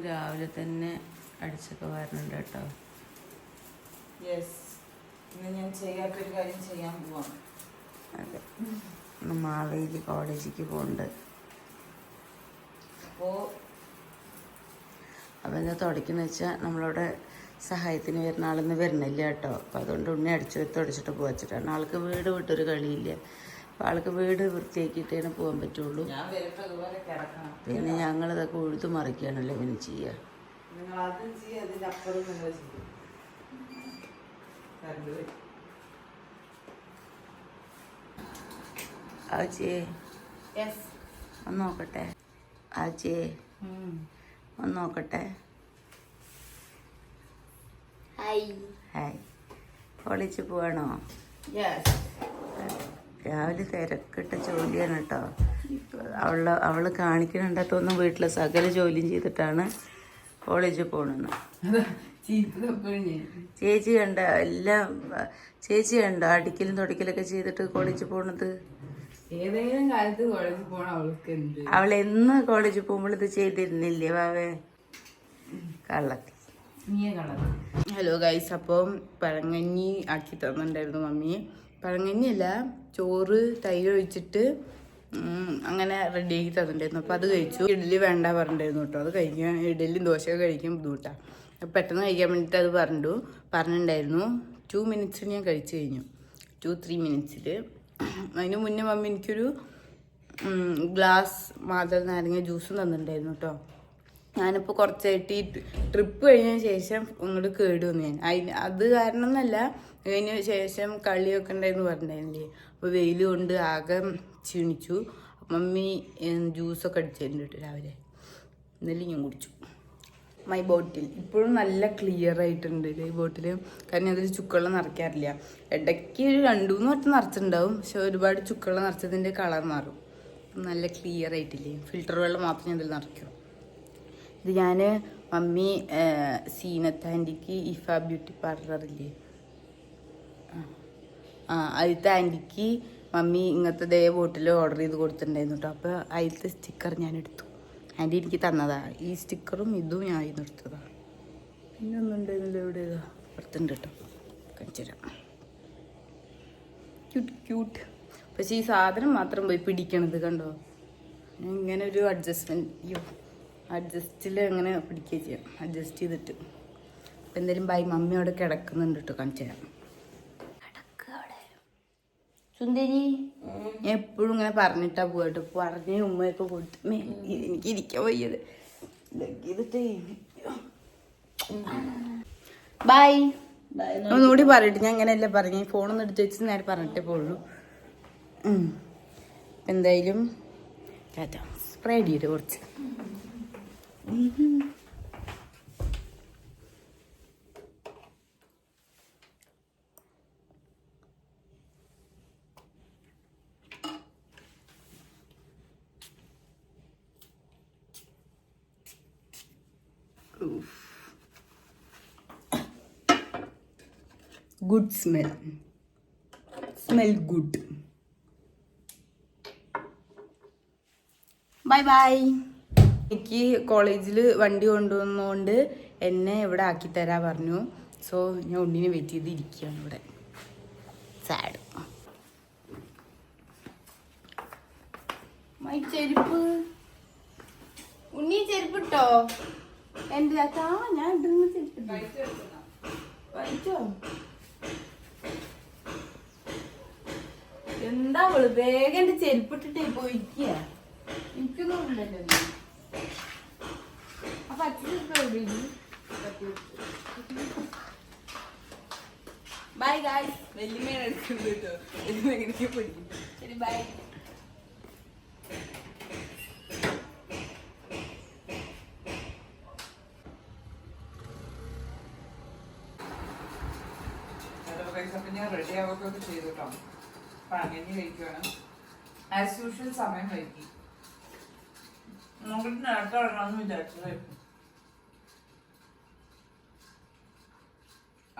രാവിലെ തന്നെ അടിച്ചൊക്കെ വരുന്നുണ്ട് കേട്ടോ. യെസ്, ഇന്ന് ഞാൻ ചെയ്യാത്തൊരു കാര്യം ചെയ്യാൻ പോവാണ്. അതെ, മാവേലി കോളേജിലേക്ക് പോകുന്നുണ്ട്. അപ്പോൾ എന്താ തുടയ്ക്കുന്ന വെച്ചാൽ നമ്മളവിടെ സഹായത്തിന് വരുന്ന ആളൊന്നും വരുന്നില്ല കേട്ടോ. അപ്പോൾ അതുകൊണ്ട് ഉണ്ണി തുടച്ചിട്ട് പോവച്ചിട്ടാണ്. ആൾക്ക് വീട് വിട്ടൊരു കളിയില്ല. അപ്പോൾ ആൾക്ക് വീട് വൃത്തിയാക്കിയിട്ടേ പോകാൻ പറ്റുള്ളൂ. പിന്നെ ഞങ്ങളിതൊക്കെ ഉഴുതു മറിക്കുകയാണല്ലോ പിന്നെ ചെയ്യുക. ആച്ചിയെ ഒന്ന് നോക്കട്ടെ. ആച്ചിയെ ഒന്ന് നോക്കട്ടെ. ഹായ്, കോളേജിൽ പോവാണോ? രാവിലെ തിരക്കിട്ട ജോലിയാണ് കേട്ടോ. അവള് കാണിക്കണുണ്ടാത്തൊന്നും വീട്ടിലെ സകല ജോലിയും ചെയ്തിട്ടാണ് കോളേജിൽ പോകണമെന്ന്. ചേച്ചി കണ്ട എല്ലാം, ചേച്ചി കണ്ട അടിക്കലും തുടക്കലൊക്കെ ചെയ്തിട്ട് കോളേജിൽ പോണത്. ഏതെങ്കിലും കാലത്ത് കോളേജിൽ പോണ അവൾക്ക് എന്ത്? അവൾ എന്ന് കോളേജിൽ പോകുമ്പോൾ ഇത് ചെയ്തിരുന്നില്ലേ വാവേ? കള്ളത്തി. ഹലോ ഗൈസ്, അപ്പം പഴങ്കഞ്ഞി ആക്കി തന്നിട്ടുണ്ടായിരുന്നു മമ്മി. പഴങ്കഞ്ഞിയല്ല, ചോറ് തൈര് ഒഴിച്ചിട്ട് അങ്ങനെ റെഡിയാക്കി തന്നിട്ടുണ്ടായിരുന്നു. അപ്പോൾ അത് കഴിച്ചു. ഇഡ്ഡലി വേണ്ട പറഞ്ഞിട്ടുണ്ടായിരുന്നു കേട്ടോ. അത് കഴിക്കാൻ, ഇഡ്ഡലിയും ദോശയൊക്കെ കഴിക്കാൻ ബുദ്ധിമുട്ടാണ്. പെട്ടെന്ന് കഴിക്കാൻ വേണ്ടിയിട്ട് അത് പറഞ്ഞിട്ടുണ്ടായിരുന്നു. 2 മിനിറ്റ്സിൽ ഞാൻ കഴിച്ചു കഴിഞ്ഞു. 2-3 മിനിറ്റ്സിൽ. അതിന് മുന്നേ മമ്മി എനിക്കൊരു ഗ്ലാസ് മാതള നാരങ്ങ ജ്യൂസും തന്നിട്ടുണ്ടായിരുന്നു കേട്ടോ. ഞാനിപ്പോൾ കുറച്ചായിട്ട് ഈ ട്രിപ്പ് കഴിഞ്ഞതിന് ശേഷം ഇങ്ങോട്ട് കേട് വന്നു ഞാൻ. അത് കാരണം എന്നല്ല, അതിന് ശേഷം കളിയൊക്കെ ഉണ്ടായിരുന്നു പറഞ്ഞിട്ടുണ്ടായിരുന്നില്ലേ. അപ്പോൾ വെയിൽ കൊണ്ട് ആകെ ക്ഷീണിച്ചു. മമ്മി ജ്യൂസൊക്കെ അടിച്ചിട്ടുണ്ട് കേട്ടോ രാവിലെ. ഇന്നലെ ഞാൻ കുടിച്ചു. മൈ ബോട്ടിൽ ഇപ്പോഴും നല്ല ക്ലിയർ ആയിട്ടുണ്ട് ഈ ബോട്ടിൽ. കാരണം അതിൽ ചുക്കുവെള്ളം നിറയ്ക്കാറില്ല. ഇടയ്ക്ക് ഒരു 2-3 വട്ടം നിറച്ചിട്ടുണ്ടാവും. പക്ഷെ ഒരുപാട് ചുക്കുവെള്ളം നിറച്ചതിൻ്റെ കളർ മാറും. നല്ല ക്ലിയർ ആയിട്ടില്ലേ. ഫിൽറ്റർ വെള്ളം മാത്രം ഞാൻ ഇതിൽ നിറയ്ക്കും. ഇത് ഞാൻ മമ്മി സീനത്ത് ആൻറ്റിക്ക് ഇഫ ബ്യൂട്ടി പാർലറില്ലേ, അതിലത്തെ ആൻറ്റിക്ക് മമ്മി ഇങ്ങനത്തെ ദേ ബോട്ടിൽ ഓർഡർ ചെയ്ത് കൊടുത്തിട്ടുണ്ടായിരുന്നു കേട്ടോ. അപ്പോൾ അതിലത്തെ സ്റ്റിക്കർ ഞാൻ എടുത്തു. ആൻറ്റി എനിക്ക് തന്നതാണ്. ഈ സ്റ്റിക്കറും ഇതും ഞാൻ ഇന്ന് എടുത്തതാണ്. പിന്നെ ഒന്നും ഉണ്ടായിരുന്നില്ല. എവിടെ പുറത്തുണ്ട് കേട്ടോ, കാണിച്ചു തരാം. Cute cute. പക്ഷേ ഈ സാധനം മാത്രം പോയി പിടിക്കണത് കണ്ടോ. ഇങ്ങനെ ഒരു അഡ്ജസ്റ്റിൽ അങ്ങനെ പിടിക്കുക ചെയ്യാം, അഡ്ജസ്റ്റ് ചെയ്തിട്ട്. അപ്പം എന്തായാലും ബൈ. മമ്മി അവിടെ കിടക്കുന്നുണ്ട് കേട്ടോ, കാണിച്ചു തരാം. സുന്ദരി, ഞാൻ എപ്പോഴും ഇങ്ങനെ പറഞ്ഞിട്ടാ പോയിട്ട് പറഞ്ഞ ഉമ്മയൊക്കെ കൊടുത്ത് എനിക്ക് ഇരിക്കാൻ വയ്യത് ഇതിട്ട്. ബൈ. ഒന്നുകൂടി പറയട്ടെ. ഞാൻ ഇങ്ങനെയല്ല പറഞ്ഞു, ഫോണൊന്നും എടുത്ത് വെച്ച് നേരെ പറഞ്ഞിട്ടേ പോളൂ. എന്തായാലും സ്പ്രേ ചെയ്ത് കുറച്ച്. Good smell good. Bye bye. എനിക്ക് കോളേജിൽ വണ്ടി കൊണ്ടുവന്നുകൊണ്ട് എന്നെ ഇവിടെ ആക്കിത്തരാ പറഞ്ഞു. സോ ഞാൻ ഉണ്ണിനെ വെയിറ്റ് ചെയ്ത് ഇരിക്കുകയാണ് ഇവിടെ. സാഡ്. മൈ ചെരുപ്പ്. ഉണ്ണി ചെരുപ്പ് ഇട്ടോ എൻ്റെ അച്ഛാ. ഞാൻ ഇടുന്ന ചെരുപ്പ് വായിച്ചോ. എന്താ അവള് വേഗം എൻ്റെ ചെരുപ്പിട്ടിട്ടേ പോയിരിക്കുക. എനിക്കൊന്നും ഉണ്ടല്ലോ. അപ്പൊ ബൈ ഗായ്സ്. വെല്ലുമേനെ എടുക്കുന്നത് കേട്ടോ. വെല്ലുമേനെ പിടിക്കും. ശരി ബൈ. ഞാൻ റെഡി ആവുകയൊക്കെ ചെയ്തു കേട്ടോ. പഴങ്കഞ്ഞി കഴിക്കുകയാണ്. ആസ് യൂഷ്വൽ സമയം കഴിക്കും. നോക്കിട്ട് നേരത്തെ ഇറങ്ങണമെന്ന് വിചാരിച്ചതായിരുന്നു.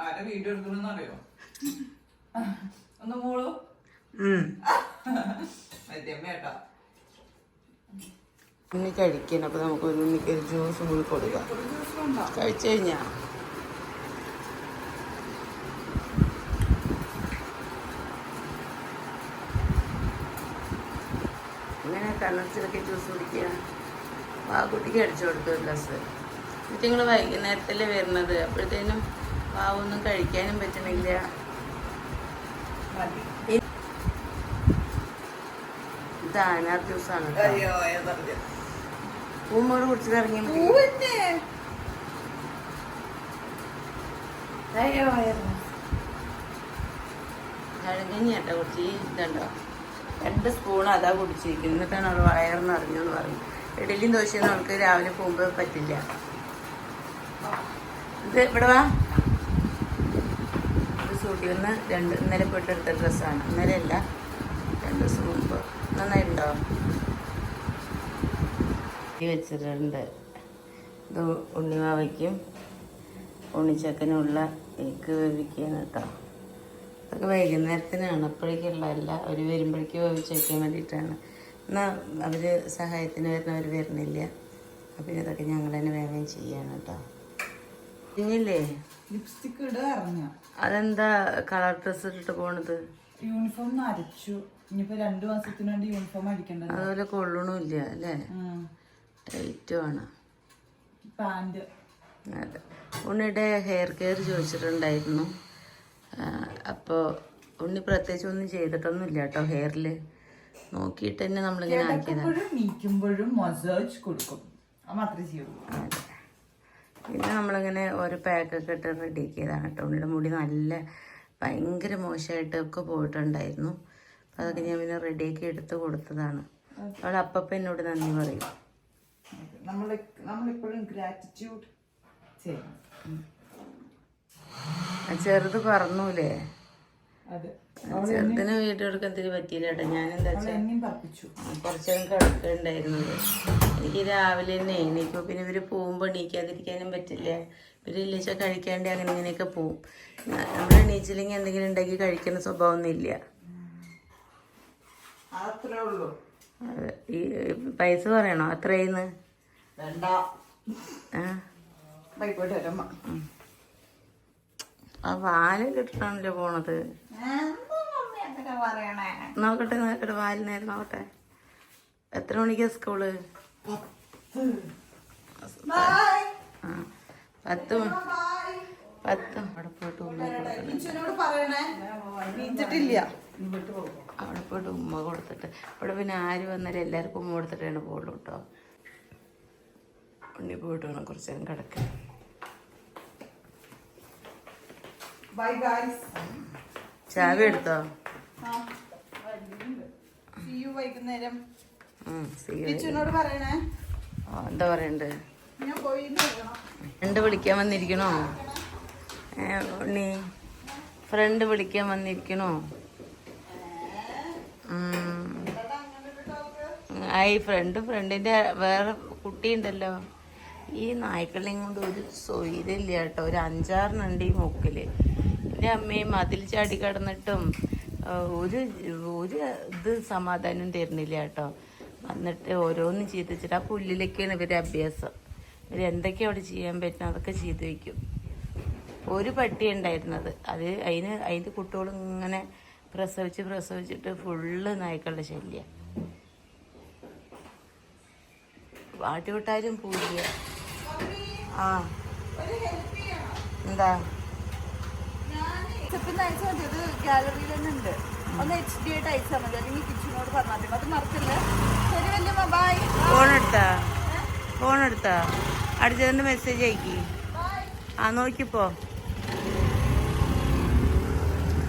ആരെ വീഡിയോ എടുക്കണമെന്ന് അറിയോ? ഒന്ന് മോളു മദ്യമ്മ കേട്ടോ. ഉണ്ണി കഴിക്കണം. അപ്പോൾ നമുക്കൊരു ഉണ്ണിക്ക് ഒരു ജ്യൂസ് കൂടി കൊടുക്കാം. കഴിച്ചു കഴിഞ്ഞാൽ ഇങ്ങനെ കണ്ണടച്ചിലൊക്കെ ജ്യൂസ് കുടിക്കുക. വാക്കുട്ടിക്ക് അടിച്ചു കൊടുത്തു ഒരു ഗ്ലാസ്. എന്നിട്ട് നിങ്ങൾ വൈകുന്നേരത്തല്ലേ വരുന്നത്, അപ്പോഴത്തേനും വാവൊന്നും കഴിക്കാനും പറ്റണില്ല. ഇത് ആനാർ ജ്യൂസാണ്. പൂമോട് കുടിച്ചത് ഇറങ്ങിയ കിഴങ്ങഞ്ഞിയാട്ടോ കുടിച്ച്. ഇതുണ്ടോ 2 സ്പൂൺ അതാ കുടിച്ചിരിക്കുന്നത്. എന്നിട്ടാണ് അവൾ വയറെന്ന് അറിഞ്ഞെന്ന് പറയും. ഇഡലിയും ദോശയൊന്നും അവൾക്ക് രാവിലെ പോകുമ്പോൾ പറ്റില്ല. ഇത് ഇവിടെ വാ. ഇത് സൂട്ടി വന്ന് ഇന്നലെ പോയിട്ടെടുത്ത ഡ്രസ്സാണ്. ഇന്നലെ അല്ല, 2 ദിവസം മുമ്പ്. നന്നായിട്ടുണ്ടോ? വെച്ചിട്ടുണ്ട്. ഇത് ഉണ്ണിമാവയ്ക്കും ഉണ്ണിച്ചക്കനുള്ള എഗ്ഗ് വേവിക്കുകയാണ് കേട്ടോ. അതൊക്കെ വൈകുന്നേരത്തിനാണ്, അപ്പോഴേക്കുള്ളതല്ല. അവർ വരുമ്പോഴേക്ക് വേവിച്ച് വയ്ക്കാൻ വേണ്ടിയിട്ടാണ്. എന്നാൽ അവർ സഹായത്തിന് വരുന്നവർ വരുന്നില്ല. അപ്പം ഇതൊക്കെ ഞങ്ങൾ തന്നെ വേഗം ചെയ്യാണ് കേട്ടോ. ഇനിയില്ലേ ലിപ്സ്റ്റിക് ഇടുക അറിഞ്ഞ അതെന്താ കളർ ഡ്രസ് ഇട്ടിട്ട് പോണത്? യൂണിഫോം അരച്ചു. ഇനിയിപ്പോ 2 മാസത്തിന് വേണ്ടി യൂണിഫോം അടിക്കണ്ട. അതുപോലെ കൊള്ളണില്ല അല്ലേ? ടൈറ്റുമാണ് പാന്റ്. അതെ. ഉണ്ണിയുടെ ഹെയർ കെയർ ചോദിച്ചിട്ടുണ്ടായിരുന്നു. അപ്പോൾ ഉണ്ണി പ്രത്യേകിച്ച് ഒന്നും ചെയ്തിട്ടൊന്നുമില്ല കേട്ടോ. ഹെയറിൽ നോക്കിയിട്ട് തന്നെ നമ്മളിങ്ങനെ ആക്കിയതാണ്. നീക്കുമ്പോഴും മസാജ് കൊടുക്കും, മാത്രമേ ചെയ്യുള്ളൂ. അതെ. പിന്നെ നമ്മളിങ്ങനെ ഓരോ പാക്കൊക്കെ ഇട്ട് റെഡി ആക്കിയതാണ് കേട്ടോ. ഉണ്ണിയുടെ മുടി നല്ല ഭയങ്കര മോശമായിട്ടൊക്കെ പോയിട്ടുണ്ടായിരുന്നു. അപ്പം അതൊക്കെ ഞാൻ പിന്നെ റെഡിയാക്കി എടുത്ത് കൊടുത്തതാണ്. അവൾ അപ്പം എന്നോട് നന്ദി പറയും. നമ്മളിപ്പോഴും ഗ്രാറ്റിറ്റ്യൂഡ് ചെയ്യണം. ചെറുത് പറഞ്ഞൂലേ, ചെറുതിന് വീഡിയോ എടുക്കാൻ എന്തിനു പറ്റിയില്ല കേട്ടോ. ഞാനെന്താ വെച്ചാൽ കുറച്ചേരം കിടക്കുന്നുണ്ടായിരുന്നത്. എനിക്ക് രാവിലെ തന്നെ എണീക്കും. പിന്നെ ഇവർ പോകുമ്പോൾ എണീക്കാതിരിക്കാനും പറ്റില്ല. ഇവരില്ല വെച്ചാൽ കഴിക്കാണ്ട് അങ്ങനെ ഇങ്ങനെയൊക്കെ പോവും. നമ്മൾ എണീച്ചില്ലെങ്കിൽ എന്തെങ്കിലും ഉണ്ടാക്കി കഴിക്കുന്ന സ്വഭാവമൊന്നും ഇല്ല. അതെ. ഈ പൈസ പറയണോ അത്രയെന്ന്? ആ വാലൊക്കെ ഇട്ടിട്ടാണല്ലോ പോണത്. നോക്കട്ടെ നോക്കട്ടെ, വാല് നേരം നോക്കട്ടെ. എത്ര മണിക്കാ സ്കൂള്? 10 അവിടെ പോയിട്ട് ഉമ്മ അവിടെ പോയിട്ട് ഉമ്മ കൊടുത്തിട്ട് ഇവിടെ പിന്നെ ആര് വന്നാലും എല്ലാവർക്കും ഉമ്മ കൊടുത്തിട്ടാണ് പോകുള്ളൂ കേട്ടോ. ഉണ്ണി പോയിട്ട് വേണം കുറച്ച് നേരം കിടക്കാൻ. ചാവി എടുത്തോ? എന്താ പറയണ്ട്? ഫ്രണ്ട് വിളിക്കാൻ വന്നിരിക്കണോ? ഉണ്ണി ഫ്രണ്ട് വിളിക്കാൻ വന്നിരിക്കണോ? ഫ്രണ്ടിന്റെ വേറെ കുട്ടിയുണ്ടല്ലോ. ഈ നായ്ക്കളെയും കൊണ്ട് ഒരു സ്വൈര്യമില്ല കേട്ടോ. ഒരു 5-6 ഈ മുക്കില്. എൻ്റെ അമ്മയും മതിൽ ചാടി കിടന്നിട്ടും ഒരു ഇത് സമാധാനം തരുന്നില്ല കേട്ടോ. വന്നിട്ട് ഓരോന്നും ചെയ്ത് വെച്ചിട്ട് ആ പുല്ലിലൊക്കെയാണ് ഇവരുടെ അഭ്യാസം. ഇവർ എന്തൊക്കെയാണ് അവിടെ ചെയ്യാൻ പറ്റുന്ന അതൊക്കെ ചെയ്ത് വയ്ക്കും. ഒരു പട്ടി ഉണ്ടായിരുന്നത്, അതിൻ്റെ കുട്ടികളും ഇങ്ങനെ പ്രസവിച്ചിട്ട് ഫുള്ള് നായ്ക്കളുടെ ശല്യം. വാട്ടിവിട്ടാലും പോയില്ല. ആ എന്താ ഗാലറിയിൽ തന്നെ ഉണ്ട്. ഒന്ന് HD ആയിട്ട് അയച്ചാൽ മതി, അല്ലെങ്കിൽ കിച്ചനോട് പറഞ്ഞാൽ മതി. അത് മറക്കല്ലേ. ശരി വല്യമ്മ, ബൈ. ഫോൺ എടുത്താ അടിച്ചതിന്റെ മെസ്സേജ് അയക്കി. ആ നോക്കിപ്പോ.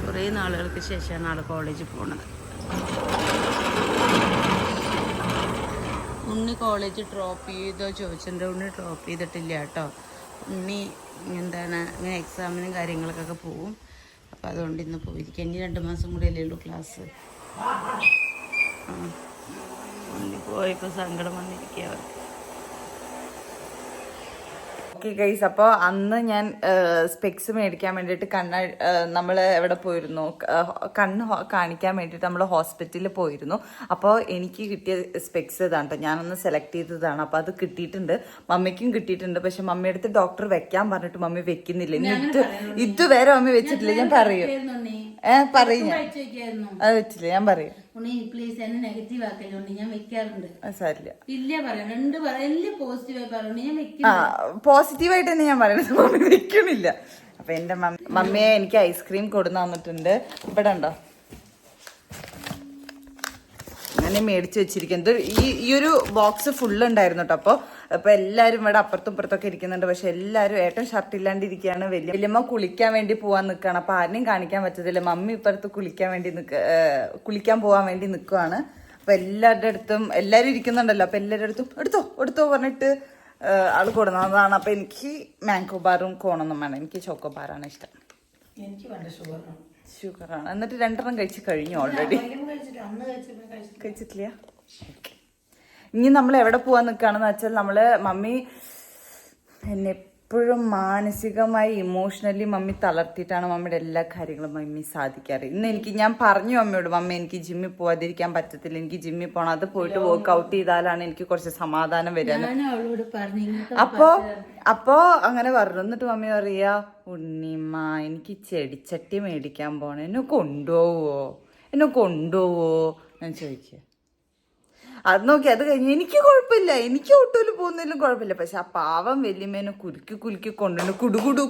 കുറേ നാളുകൾക്ക് ശേഷമാണ് ആള് കോളേജിൽ പോണത്. ഉണ്ണി കോളേജ് ഡ്രോപ്പ് ചെയ്തോ ചോദിച്ചിട്ടുണ്ട്. ഉണ്ണി ഡ്രോപ്പ് ചെയ്തിട്ടില്ല കേട്ടോ. ഉണ്ണി എന്താണ് ഇങ്ങനെ എക്സാമിനും കാര്യങ്ങൾക്കൊക്കെ പോവും. അപ്പം അതുകൊണ്ട് ഇന്ന് പോയിരിക്കും. ഇനി 2 മാസം കൂടെ അല്ലേ ഉള്ളൂ ക്ലാസ്. ഉണ്ണി പോയപ്പോൾ സങ്കടം വന്നിരിക്കുക അവർക്ക്. ഓക്കെ ഗൈസ്, അപ്പോൾ അന്ന് ഞാൻ സ്പെക്സ് മേടിക്കാൻ വേണ്ടിയിട്ട് നമ്മൾ എവിടെ പോയിരുന്നു, കണ്ണ് കാണിക്കാൻ വേണ്ടിയിട്ട് നമ്മൾ ഹോസ്പിറ്റലിൽ പോയിരുന്നു. അപ്പോൾ എനിക്ക് കിട്ടിയ സ്പെക്സ് ഇതാണ് കേട്ടോ, ഞാനൊന്ന് സെലക്ട് ചെയ്തതാണ്. അപ്പോൾ അത് കിട്ടിയിട്ടുണ്ട്, മമ്മിക്കും കിട്ടിയിട്ടുണ്ട്. പക്ഷെ മമ്മിയുടെ അടുത്ത് ഡോക്ടർ വെക്കാൻ പറഞ്ഞിട്ട് മമ്മി വെക്കുന്നില്ല. ഇതുവരെ മമ്മി വെച്ചിട്ടില്ല. ഞാൻ പറയും പറയും അത് വെച്ചില്ല, ഞാൻ പറയും പോസിറ്റീവായിട്ട് തന്നെ ഞാൻ പറയുന്നത്, മമ്മി വെക്കണില്ല. അപ്പൊ എന്റെ മമ്മിയെ എനിക്ക് ഐസ്ക്രീം കൊടുന്നു തന്നിട്ടുണ്ട്. ഇവിടെ ഉണ്ടോ, അങ്ങനെ മേടിച്ചു വെച്ചിരിക്കുന്നത്. ഈ ഒരു ബോക്സ് ഫുള്ള് ഉണ്ടായിരുന്നു കേട്ടോ. അപ്പൊ എല്ലാരും ഇവിടെ അപ്പുറത്തും ഇപ്പുറത്തൊക്കെ ഇരിക്കുന്നുണ്ട്. പക്ഷെ എല്ലാരും ഏട്ടൻ ഷർട്ട് ഇല്ലാണ്ടിരിക്കുകയാണ്. വല്യമ്മ കുളിക്കാൻ വേണ്ടി പോവാൻ നിൽക്കുകയാണ്. അപ്പൊ ആരെയും കാണിക്കാൻ പറ്റത്തില്ല. മമ്മി ഇപ്പുറത്ത് കുളിക്കാൻ പോവാൻ വേണ്ടി നിൽക്കുവാണ്. അപ്പൊ എല്ലാവരുടെ അടുത്തും എല്ലാരും ഇരിക്കുന്നുണ്ടല്ലോ. അപ്പൊ എല്ലാവരുടെ അടുത്തും എടുത്തോ പറഞ്ഞിട്ട് ആള് കൊടുക്കുന്നതാണ്. അപ്പൊ എനിക്ക് മാംഗോ ബാറും കോണൊന്നും വേണം, എനിക്ക് ചോക്കോ ബാറാണ് ഇഷ്ടം. ഷുഗറാണ്. എന്നിട്ട് 2 കഴിച്ച് കഴിഞ്ഞു ഓൾറെഡി. കഴിച്ചിട്ടില്ല. ഇനി നമ്മൾ എവിടെ പോവാൻ നിൽക്കുകയാണെന്ന് വെച്ചാൽ മമ്മി എന്നെ എപ്പോഴും മാനസികമായി ഇമോഷണലി മമ്മി തളർത്തിയിട്ടാണ് മമ്മിയുടെ എല്ലാ കാര്യങ്ങളും മമ്മി സാധിക്കാറ്. ഇന്ന് ഞാൻ പറഞ്ഞു മമ്മിയോട്, മമ്മി എനിക്ക് ജിമ്മിൽ പോവാതിരിക്കാൻ പറ്റത്തില്ല, എനിക്ക് ജിമ്മിൽ പോകണം, അത് പോയിട്ട് വർക്ക്ഔട്ട് ചെയ്താലാണ് എനിക്ക് കുറച്ച് സമാധാനം വരുന്നത്. അപ്പോ അങ്ങനെ പറഞ്ഞു. എന്നിട്ട് മമ്മി പറയാ, ഉണ്ണിമ്മ എനിക്ക് ചെടിച്ചട്ടി മേടിക്കാൻ പോണം, എന്നെ കൊണ്ടുപോവോ ഞാൻ ചോദിക്കുക. അത് നോക്കി അത് കഴിഞ്ഞ് എനിക്ക് കുഴപ്പമില്ല, എനിക്ക് ഓട്ടോയിൽ പോകുന്നതിലും കുഴപ്പമില്ല. പക്ഷെ ആ പാവം വല്യമ്മേനെ കുലുക്കി കൊണ്ടുണ്ട് കുടുകുടു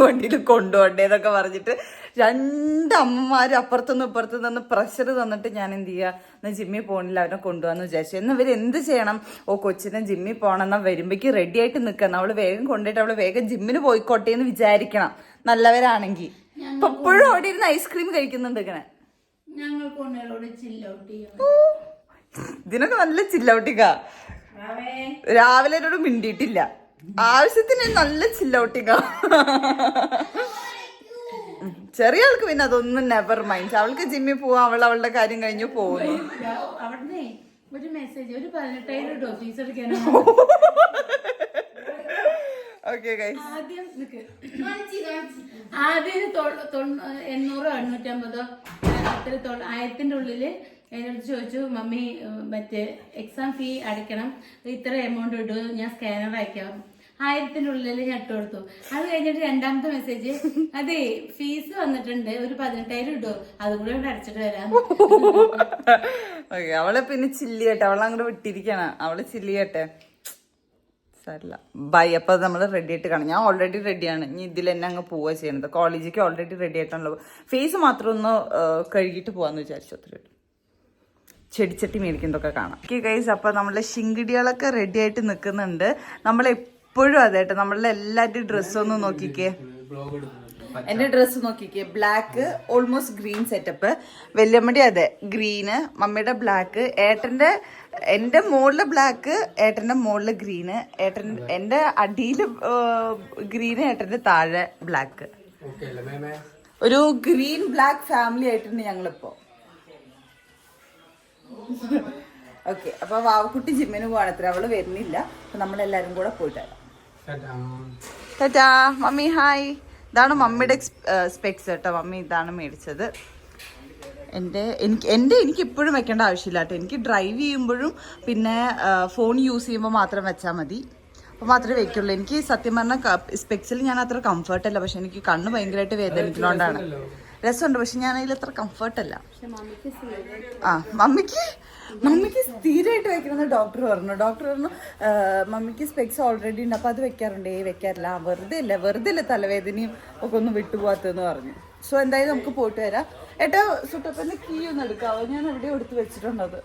വണ്ടിയിൽ കൊണ്ടുപോണ്ടേന്നൊക്കെ പറഞ്ഞിട്ട് 2 അമ്മമാരും അപ്പുറത്തുനിന്ന് പ്രഷർ തന്നിട്ട് ഞാൻ എന്ത് ചെയ്യുക, എന്നാൽ ജിമ്മിൽ പോകണില്ല, അവരെ കൊണ്ടുപോകാന്ന് വിചാരിച്ചു. എന്നാൽ ഇവർ എന്ത് ചെയ്യണം, കൊച്ചിനെ ജിമ്മിൽ പോകണം, എന്നാൽ വരുമ്പോഴേക്ക് റെഡി ആയിട്ട് നിൽക്കണം, അവള് വേഗം കൊണ്ടുപോയിട്ട് അവള് വേഗം ജിമ്മിന് പോയിക്കോട്ടെ എന്ന് വിചാരിക്കണം നല്ലവരാണെങ്കിൽ. ഇപ്പൊ എപ്പോഴും അവിടെ ഇരുന്ന് ഐസ്ക്രീം കഴിക്കുന്നുണ്ട് ഇങ്ങനെ. ഇതിനൊക്കെ നല്ല ചില്ലൗട്ടിക്ക. രാവിലെ എന്നോട് മിണ്ടിയിട്ടില്ല, ആവശ്യത്തിന് നല്ല ചില്ലൗട്ടിക്ക. ചെറിയ ആൾക്ക് പിന്നെ അതൊന്നും നെവർ മൈൻഡ്. അവൾക്ക് ജിമ്മിൽ പോവാ, അവളുടെ കാര്യം കഴിഞ്ഞു പോകുന്നു. ഓക്കെ ഗൈസ്, ആദ്യം 800-850 1000ന്റെ ഉള്ളില് എന്നോട് ചോദിച്ചു, മമ്മി മറ്റേ എക്സാം ഫീ അടയ്ക്കണം, ഇത്ര എമൗണ്ട് ഇടൂ, ഞാൻ സ്കാനർ അയക്കാം. 1000ന്റെ ഉള്ളിൽ ഞാൻ ഇട്ട് കൊടുത്തു. അത് കഴിഞ്ഞിട്ട് 2ാമത്തെ മെസ്സേജ്, അതെ ഫീസ് വന്നിട്ടുണ്ട്, ഒരു 18,000 ഇടൂ, അതുകൂടെ ഇവിടെ അടച്ചിട്ട് വരാം. അവളെ പിന്നെ ചില്ലിയട്ടെ, അവളങ്ങോട്ട് വിട്ടിരിക്കണ, അവള് ചില്ലിയട്ടെ. സാരില്ല, ബൈ. അപ്പൊ നമ്മൾ റെഡി ആയിട്ട് കാണാം. ഞാൻ ഓൾറെഡി റെഡിയാണ്. ഇനി ഇതിൽ തന്നെ അങ്ങ് പോവുക ചെയ്യുന്നത്. കോളേജിലേക്ക് ഓൾറെഡി റെഡി ആയിട്ടാണല്ലോ. ഫേസ് മാത്രം ഒന്ന് കഴുകിയിട്ട് പോവാന്ന് വിചാരിച്ചു. അത്രേ ചെടിച്ചട്ടി മേടിക്കുന്നതൊക്കെ കാണാം. ഓക്കെ ഗൈസ്, അപ്പൊ നമ്മളെ ശിങ്കിടികളൊക്കെ റെഡി ആയിട്ട് നിൽക്കുന്നുണ്ട്. നമ്മളെപ്പോഴും അതേട്ടോ, നമ്മളുടെ എല്ലാവരുടെയും ഡ്രസ്സൊന്ന് നോക്കിക്കേ. എന്റെ ഡ്രസ്സ് നോക്കിക്കേ, ബ്ലാക്ക് ഓൾമോസ്റ്റ് ഗ്രീൻ സെറ്റപ്പ്. വല്യമ്മയുടെ അതെ ഗ്രീന്, മമ്മിയുടെ ബ്ലാക്ക്, എന്റെ മുകളിലെ ബ്ലാക്ക്, ഏട്ടന്റെ മുകളില് ഗ്രീന്, എന്റെ അടിയില് ഗ്രീന്, ഏട്ടന്റെ താഴെ ബ്ലാക്ക്. ഒരു ഗ്രീൻ ബ്ലാക്ക് ഫാമിലി ആയിട്ടുണ്ട് ഞങ്ങളിപ്പോ. ഓക്കെ, അപ്പൊ വാവക്കുട്ടി ജിമ്മിന് പോവാണത്ര, അവള് വരുന്നില്ല. അപ്പൊ നമ്മളെല്ലാരും കൂടെ പോയിട്ട് ടാറ്റാ. Mummy hi. ഇതാണ് മമ്മിയുടെ സ്പെക്സ് കേട്ടോ. മമ്മി ഇതാണ് മേടിച്ചത്. എനിക്ക് എപ്പോഴും വെക്കേണ്ട ആവശ്യമില്ല കേട്ടോ. എനിക്ക് ഡ്രൈവ് ചെയ്യുമ്പോഴും പിന്നെ ഫോൺ യൂസ് ചെയ്യുമ്പോൾ മാത്രം വെച്ചാൽ മതി. അപ്പോൾ മാത്രമേ വെക്കുള്ളൂ. എനിക്ക് സത്യം പറഞ്ഞാൽ സ്പെക്സിൽ ഞാൻ അത്ര കംഫർട്ടല്ല. പക്ഷെ എനിക്ക് കണ്ണ് ഭയങ്കരമായിട്ട് വേദനിക്കുന്നതുകൊണ്ടാണ്. രസമുണ്ട്, പക്ഷെ ഞാൻ അതിൽ അത്ര കംഫർട്ടല്ല. മമ്മിക്ക് സ്ഥിരമായിട്ട് വെക്കണമെന്ന് ഡോക്ടർ പറഞ്ഞു. മമ്മിക്ക് സ്പെക്സ് ഓൾറെഡി ഉണ്ട്, അപ്പൊ അത് വെക്കാറുണ്ട്. വെക്കാറില്ല, വെറുതെ അല്ല തലവേദനയും ഒക്കെ ഒന്ന് വിട്ടുപോകാത്തെന്ന് പറഞ്ഞു. സോ എന്തായാലും നമുക്ക് പോയിട്ട് വരാം. ഏട്ടാ സുട്ടപ്പന്റെ കീ ഒന്ന് എടുക്കാവോ? ഞാൻ എവിടെയോ എടുത്ത് വെച്ചിട്ടുണ്ടത്.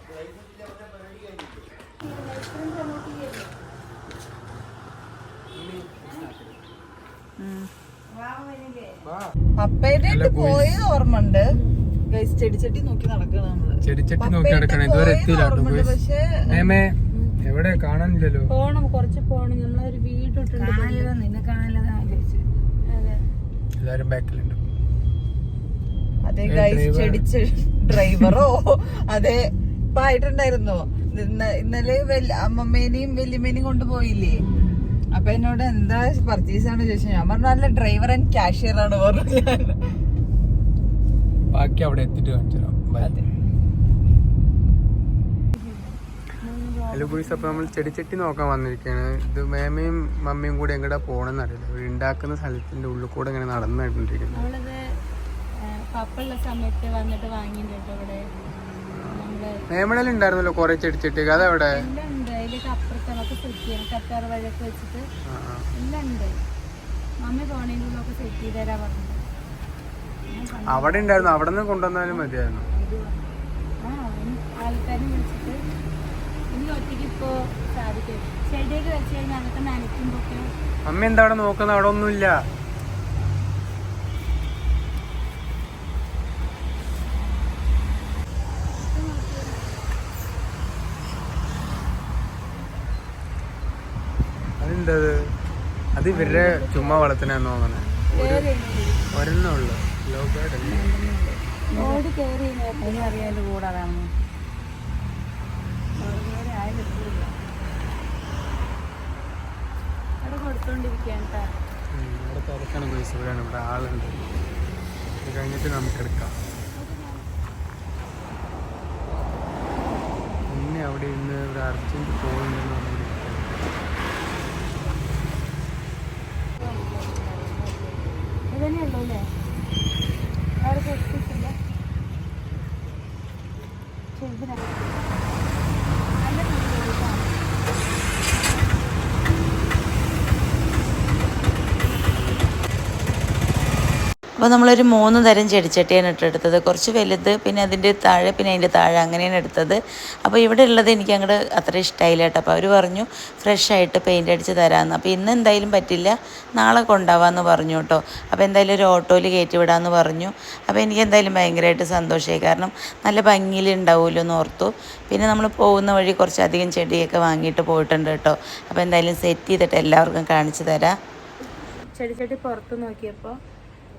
പപ്പയുടെ പോയത് ഓർമ്മ ഉണ്ട്. ചെടിച്ചട്ടി നോക്കി നടക്കണം നമ്മള്. ചെടിച്ചട്ടി നോക്കി നടക്കണം. ഇതുവരെ എത്തിയില്ല. എവിടെ കാണാനില്ലല്ലോ. പോണം, കുറച്ച് പോണം. നമ്മളൊരു വീട്ടിട്ടുണ്ട്. നിന്നെ കാണാനില്ല. എല്ലാരും ബാക്കിലുണ്ട്. അതെ ഗൈസ്, ഡ്രൈവറോ അതെ ഇപ്പൊ ആയിട്ടുണ്ടായിരുന്നോ? ഇന്നലെ അമ്മമ്മേനെയും വല്യമ്മേനെയും കൊണ്ടുപോയില്ലേ? അപ്പൊ എന്നോട് എന്താ പർച്ചേസ് ആണ് ചോദിച്ചു. ഞാൻ പറഞ്ഞു നല്ല ഡ്രൈവർ ആൻഡ് കാഷ്യർ ആണ് പറഞ്ഞു. ബാക്കി അവിടെ എത്തിയിട്ട് കാണിച്ചു തരാം. ഹലോ ഗുയ്സ്, അപ്പോൾ നമ്മൾ ചെടിച്ചട്ടി നോക്കാൻ വന്നിരിക്കുകയാണ്. ഇത് മേമയും മമ്മിയും കൂടി എങ്ങോട്ടാ പോകണമെന്ന് അറിയില്ല. അവർ ഉണ്ടാക്കുന്ന സ്ഥലത്തിൻ്റെ ഉള്ളിൽ കൂടെ ഇങ്ങനെ നടന്നിട്ടുണ്ടിരിക്കുന്നത്. പപ്പുള്ള സമയത്ത് വന്നിട്ട് വാങ്ങിയിട്ടുണ്ട് ഇവിടെ. മേമടയിൽ ഉണ്ടായിരുന്നല്ലോ കുറെ ചെടിച്ചട്ടി, അതെവിടെ? എല്ലാം ഉണ്ട്. അതിലേക്ക് അപ്പുറത്ത് നമുക്ക് സെറ്റ് ചെയ്യണം. കറ്റാർ വഴിയൊക്കെ വെച്ചിട്ട് എല്ലാം ഉണ്ട്. മമ്മി പോണേൻ്റെ ഉള്ളൊക്കെ സെറ്റ് ചെയ്ത് തരാൻ പറഞ്ഞു. അവിടെ ഉണ്ടായിരുന്നു, അവിടെ നിന്ന് കൊണ്ടുവന്നാലും മതിയായിരുന്നു. ആൾക്കാരെ വിളിച്ചിട്ട് എനിക്ക് ഒറ്റയ്ക്ക് ഇപ്പോ സാധിക്കും. ചെടിയൊക്കെ വെച്ച് കഴിഞ്ഞാൽ അതൊക്കെ നനയ്ക്കുമ്പോഴൊക്കെ. മമ്മി എന്താ അവിടെ നോക്കുന്നത്? അവിടെ ഒന്നുമില്ല. അതെന്തത്? അത് ഇവരുടെ ചുമ്മാ വളർത്തണെന്ന് തോന്നണേ. ഒരെണ്ണേ ഉള്ളു. ഓടി കയറി അറിയാൻ കൂടാതാണ്. അവിടെ കൊടുത്തോണ്ടിരിക്കുകയാണ്. ഇവിടെ തിരക്കാണ് പൈസ. ഇവിടെ ആളുണ്ട്. ഇത് കഴിഞ്ഞിട്ട് നമുക്ക് എടുക്കാം. പിന്നെ അവിടെ ഇന്ന് ഒരു അർജന്റ് പോകുന്നുണ്ടെന്ന് പറഞ്ഞിരിക്കുകയാണ്. ഇതന്നെ ഉള്ളൂ അല്ലേ? അവിടെ കൊടുത്തിട്ടില്ല. ചെറുതിനാ നല്ല അപ്പോൾ നമ്മളൊരു 3 തരം ചെടിച്ചട്ടിയാണ് ഇട്ടെടുത്തത്. കുറച്ച് വലുത്, പിന്നെ അതിൻ്റെ താഴെ, പിന്നെ അതിൻ്റെ താഴെ, അങ്ങനെയാണ് എടുത്തത്. അപ്പോൾ ഇവിടെ ഉള്ളത് എനിക്ക് അങ്ങോട്ട് അത്ര ഇഷ്ടമായില്ല കേട്ടോ. അപ്പോൾ അവർ പറഞ്ഞു ഫ്രഷ് ആയിട്ട് പെയിൻ്റ് അടിച്ച് തരാമെന്ന്. അപ്പോൾ ഇന്ന് എന്തായാലും പറ്റില്ല, നാളെ കൊണ്ടുപോകാമെന്ന് പറഞ്ഞു കേട്ടോ. അപ്പോൾ എന്തായാലും ഒരു ഓട്ടോയിൽ കയറ്റി വിടാമെന്ന് പറഞ്ഞു. അപ്പോൾ എനിക്ക് എന്തായാലും ഭയങ്കരമായിട്ട് സന്തോഷമായി. കാരണം നല്ല ഭംഗിയിൽ ഉണ്ടാവുമല്ലോ എന്ന് ഓർത്തു. പിന്നെ നമ്മൾ പോകുന്ന വഴി കുറച്ചധികം ചെടിയൊക്കെ വാങ്ങിയിട്ട് പോയിട്ടുണ്ട് കേട്ടോ. അപ്പോൾ എന്തായാലും സെറ്റ് ചെയ്തിട്ട് എല്ലാവർക്കും കാണിച്ചു തരാം. ചെടിച്ചട്ടി പുറത്ത് നോക്കിയപ്പോൾ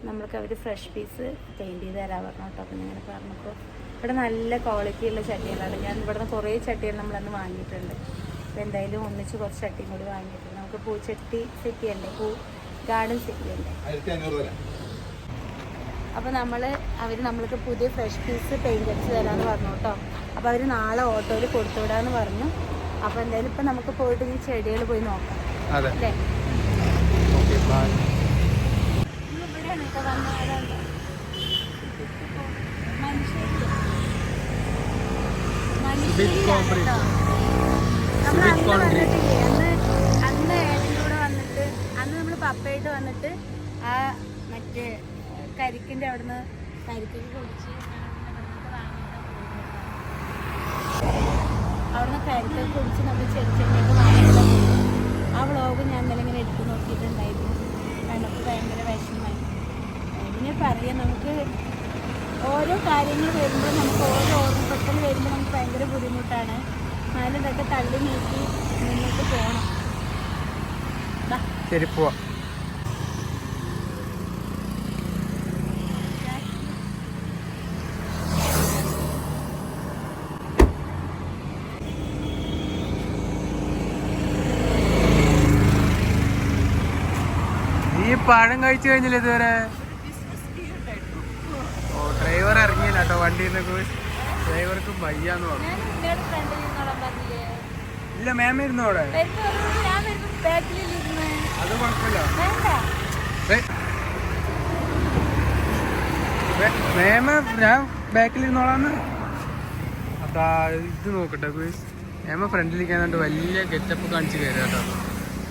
നമ്മൾക്ക് അവർ ഫ്രഷ് പീസ് പെയിൻറ്റ് ചെയ്ത് തരാൻ പറഞ്ഞു കേട്ടോ. അപ്പം ഇങ്ങനെ പറഞ്ഞപ്പോൾ ഇവിടെ നല്ല ക്വാളിറ്റി ഉള്ള ചട്ടികളാണ്. ഞാൻ ഇവിടുന്ന് കുറേ ചട്ടികൾ നമ്മളന്ന് വാങ്ങിയിട്ടുണ്ട്. അപ്പോൾ എന്തായാലും ഒന്നിച്ച് കുറച്ച് ചട്ടിയും കൂടി വാങ്ങിയിട്ടുണ്ട്. നമുക്ക് പൂച്ചട്ടി സെറ്റ് ചെയ്യണ്ടേ, ഗാർഡൻ സെറ്റ് ചെയ്യണ്ടേ. അപ്പോൾ അവർ നമ്മൾക്ക് പുതിയ ഫ്രഷ് പീസ് പെയിൻറ്റ് അടിച്ച് തരാമെന്ന് പറഞ്ഞു കേട്ടോ. അപ്പോൾ അവർ നാളെ ഓട്ടോയിൽ കൊടുത്തു വിടാമെന്ന് പറഞ്ഞു. അപ്പോൾ എന്തായാലും ഇപ്പം നമുക്ക് പോയിട്ട് ഈ ചെടികൾ പോയി നോക്കാം അല്ലേ? അന്ന് ഏട്ടൻ്റെ കൂടെ വന്നിട്ട്, അന്ന് നമ്മൾ പപ്പയായിട്ട് വന്നിട്ട് ആ മറ്റേ കരിക്കിൻ്റെ അവിടുന്ന് കരിക്കൊക്കെ കുടിച്ച് അവിടുന്ന് കരിക്കൊക്കെ കുടിച്ച് നമ്മൾ ചെടിച്ചെടിയൊക്കെ വാങ്ങിയിട്ട് ആ വ്ളോഗ് ഞാൻ ഇന്നലെ ഇങ്ങനെ എടുത്ത് നോക്കിയിട്ടുണ്ടായിരുന്നു. കണ്ടപ്പോൾ ഭയങ്കര വിഷമമായി. എങ്ങനെ പറയാം, നമുക്ക് ഓരോ കാര്യങ്ങൾ വരുമ്പോൾ, നമുക്ക് ഓരോ ഓർമ്മപ്പെടൽ വരുമ്പോൾ നമുക്ക് ഭയങ്കര ബുദ്ധിമുട്ടാണ്. എന്നാലും ഇതൊക്കെ തള്ളി നീക്കി മുന്നോട്ട് പോകണം. ശരി, പോവാം. ഈ പഴം കഴിച്ചു കഴിഞ്ഞില്ല ഇതുവരെ? ഓ, ഡ്രൈവർ ഇറങ്ങിയില്ല കേട്ടോ വണ്ടിയിൽ നിന്ന്. ഡ്രൈവർക്ക് വയ്യാന്ന് പറഞ്ഞു. ഇല്ല, മേമ ഇരുന്നു അവിടെ. അത് കുഴപ്പമില്ല, മേമ ഞാൻ ബാക്കിൽ ഇരുന്നോളാന്ന്. അതാ ഇത് നോക്കട്ടെ ഗുയ്സ്, മേമ ഫ്രണ്ടിലിരിക്കാന്നുണ്ട് വലിയ ഗെറ്റപ്പ് കാണിച്ച് കയറി കേട്ടോ.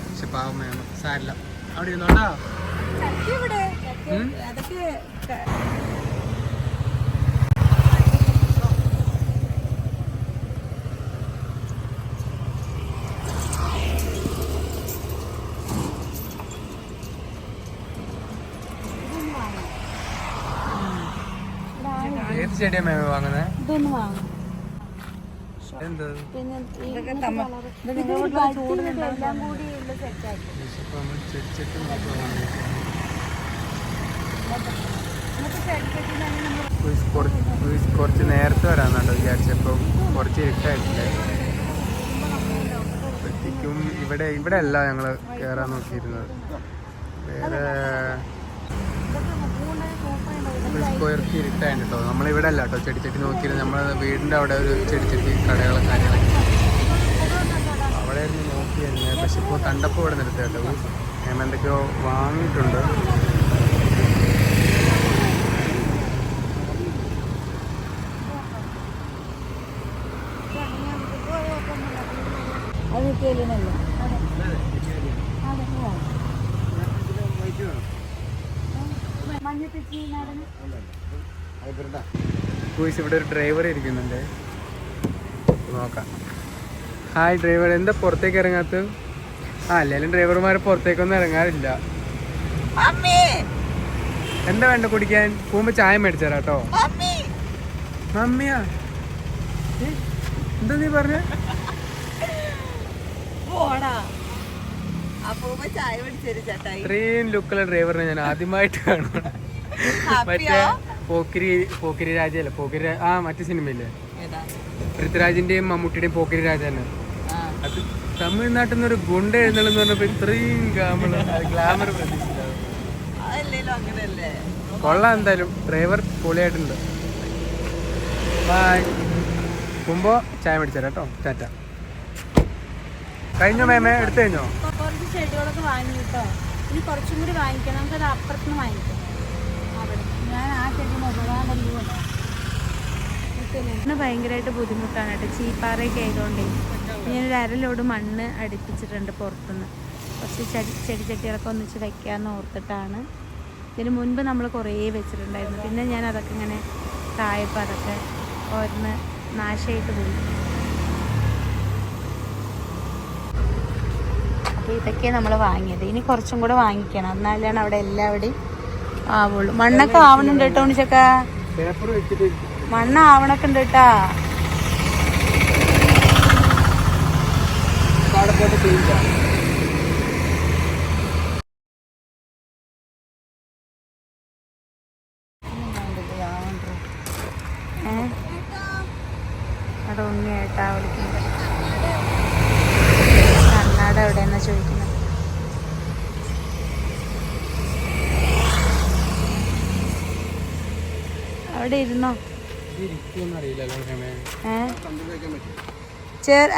പക്ഷെ പാവം മേമ സാരില്ല, അവിടെ ഇരുന്നോട്ടാ. ഏത് ചെടിയാ മേമ വാങ്ങുന്നത്? ഇതൊന്ന് വാങ്ങും. എന്താ എല്ലാം കൂടി ഉള്ള സെറ്റാക്കി കുറച്ച് നേരത്തെ വരാന്നുണ്ടോ വിചാരിച്ചപ്പോ കുറച്ച് ഇരുട്ടായിട്ടില്ലേ. ശരിക്കും ഇവിടെ അല്ല ഞങ്ങൾ കയറാൻ നോക്കിയിരുന്നത്. വേറെ സ്ക്വയർക്ക് ഇരുട്ടായിട്ട് കേട്ടോ. നമ്മളിവിടെ അല്ല കേട്ടോ ചെടിച്ചട്ടി നോക്കിയിരുന്നത്. നമ്മളെ വീടിൻ്റെ അവിടെ ഒരു ചെടിച്ചട്ടി കടകളും കാര്യങ്ങളൊക്കെ അവിടെ ആയിരുന്നു നോക്കിയിരുന്നത്. പക്ഷെ ഇപ്പോൾ കണ്ടപ്പോൾ ഇവിടെ നിർത്തി കേട്ടോ. ഞാൻ എന്തൊക്കെയോ വാങ്ങിയിട്ടുണ്ട്. ഇവിടെ ഒരു ഡ്രൈവർ ഇരിക്കുന്നുണ്ട്, നോക്കാം. ഹായ് ഡ്രൈവർ, എന്താ പുറത്തേക്ക് ഇറങ്ങാത്ത? അല്ലെങ്കിലും ഡ്രൈവർമാർ പുറത്തേക്കൊന്നും ഇറങ്ങാറില്ല. എന്താ വേണ്ട കുടിക്കാൻ? പോകുമ്പോ ചായ മേടിച്ചാ കേട്ടോ. മമ്മിയാ എന്താ നീ പറഞ്ഞ? ഇത്രയും ലുക്കുള്ള ഡ്രൈവറിനെ ഞാൻ ആദ്യമായിട്ട് കാണുന്നു. മറ്റേ പോക്കിരി രാജയല്ലേ? മറ്റേ സിനിമയില്ലേ പൃഥ്വിരാജിന്റെയും മമ്മൂട്ടിയുടെയും പോക്കിരി രാജാണ്. അത് തമിഴ്നാട്ടിൽ നിന്നൊരു ഗുണ്ട എഴുന്നള്ളെന്ന് പറഞ്ഞപ്പോ ഇത്രയും ഗ്ലാമർ പ്രതീക്ഷിച്ചത്. കൊള്ളാം, എന്തായാലും ഡ്രൈവർ പൊളിയായിട്ടുണ്ട്. ബൈ. പോകുമ്പോ ചായ മേടിച്ചാ കേട്ടോ. ടാറ്റ. കഴിഞ്ഞോ മേമേ? എടുത്തു കഴിഞ്ഞോ? കുറച്ച് ചെടികളൊക്കെ വാങ്ങി കേട്ടോ. ഇനി കുറച്ചും കൂടി വാങ്ങിക്കണം. നമുക്കത് അപ്പുറത്തുനിന്ന് വാങ്ങിക്കാം. ഞാൻ ആ ചെടി മുതലാണ്ടല്ലോ. ഭയങ്കരമായിട്ട് ബുദ്ധിമുട്ടാണ് കേട്ടോ. ചീപ്പാറയൊക്കെ ആയതുകൊണ്ടേ ഞാനൊരു അരലോട് മണ്ണ് അടുപ്പിച്ചിട്ടുണ്ട് പുറത്തുനിന്ന്. കുറച്ച് ചെടിച്ചട്ടികളൊക്കെ ഒന്നിച്ച് വയ്ക്കാമെന്ന് ഓർത്തിട്ടാണ്. ഇതിന് മുൻപ് നമ്മൾ കുറേ വെച്ചിട്ടുണ്ടായിരുന്നു. പിന്നെ ഞാൻ അതൊക്കെ ഇങ്ങനെ താഴെപ്പോൾ അതൊക്കെ ഓരോന്ന് നാശമായിട്ട് പോയി. അപ്പോൾ ഇതൊക്കെയാണ് നമ്മൾ വാങ്ങിയത്. ഇനി കുറച്ചും കൂടെ വാങ്ങിക്കണം, എന്നാലാണ് അവിടെ എല്ലാവിടെയും ആവുള്ളൂ. മണ്ണൊക്കെ ആവണുണ്ട് കേട്ടോ ഉണ്ണിച്ചക്ക. മണ്ണ് ആവണൊക്കെ ഉണ്ട് കേട്ടാ. അവിടെ ഉണ്ണിയായിട്ടാ വിളിക്കുന്നത്. കണ്ണാട് എവിടെയെന്നാ ചോദിക്കുന്നത്. അവിടെ ഇരുന്നോ?